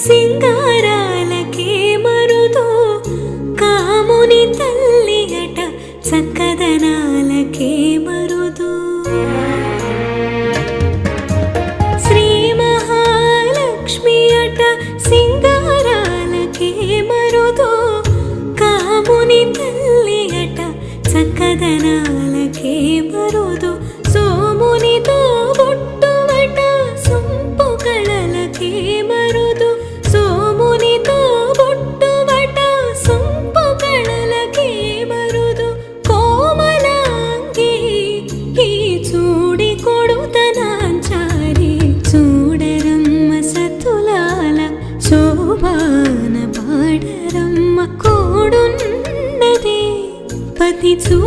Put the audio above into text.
సింగారాలకే మరుదు కాముని తల్లి అట చక్కదనాలకే మరుదు శ్రీ మహాలక్ష్మి అట సింగారాలకే మరుదు కాముని తల్లి అట చక్కదనాలకే మరుదు సోమునితో బొట్టువట సొంపు కళలకే మరుదు సోమునితో బొట్టువట సొంపు కళలకే మరుదు కోమలాంగి ఈ చూడి కొడుతనాంచారి చూడరమ్మ సతులాల శోభాన పాడరమ్మ కోడున్నదే పతి చూ